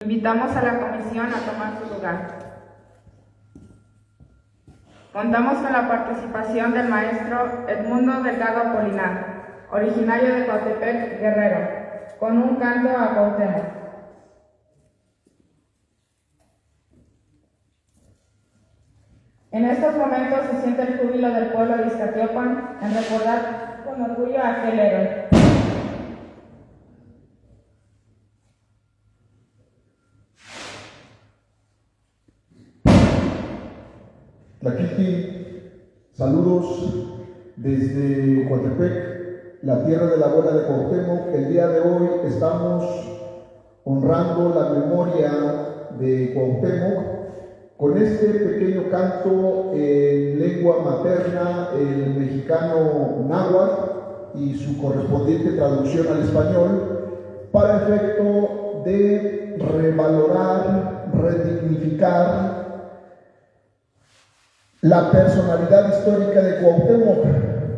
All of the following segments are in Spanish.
Invitamos a la comisión a tomar su lugar. Contamos con la participación del maestro Edmundo Delgado Apolinar, originario de Coatepec, Guerrero, con un canto a Cuauhtémoc. En estos momentos se siente el júbilo del pueblo de Iztaciopan en recordar con orgullo a aquel héroe. Tlaquilti, saludos desde Coatepec, la tierra de la abuela de Cuauhtémoc. El día de hoy estamos honrando la memoria de Cuauhtémoc con este pequeño canto en lengua materna, el mexicano náhuatl, y su correspondiente traducción al español, para efecto de revalorar, redignificar la personalidad histórica de Cuauhtémoc,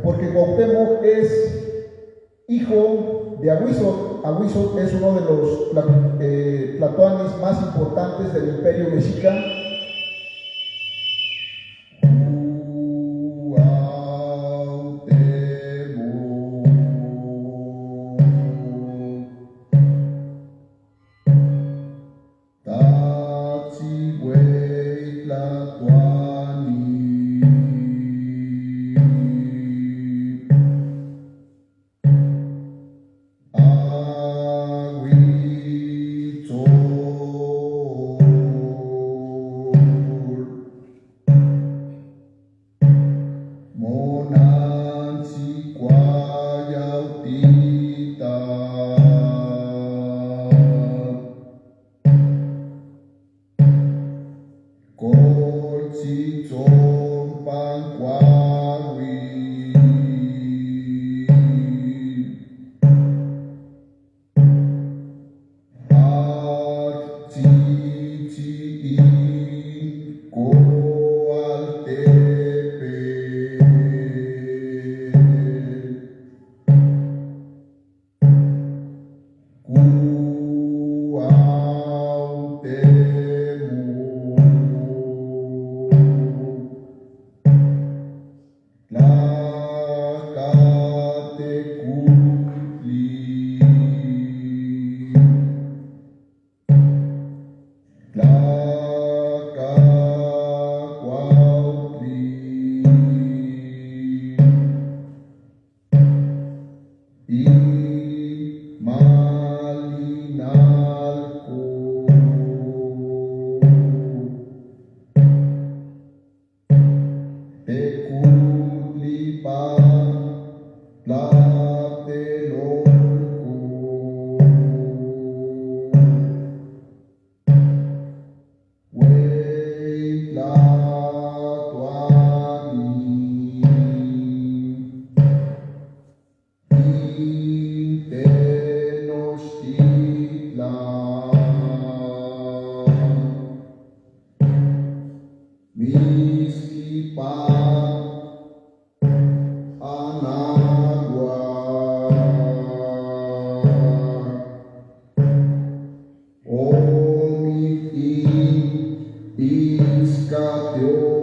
porque Cuauhtémoc es hijo de Ahuizotl. Ahuizotl es uno de los tlatoanis más importantes del Imperio Mexica. Iztaciopan.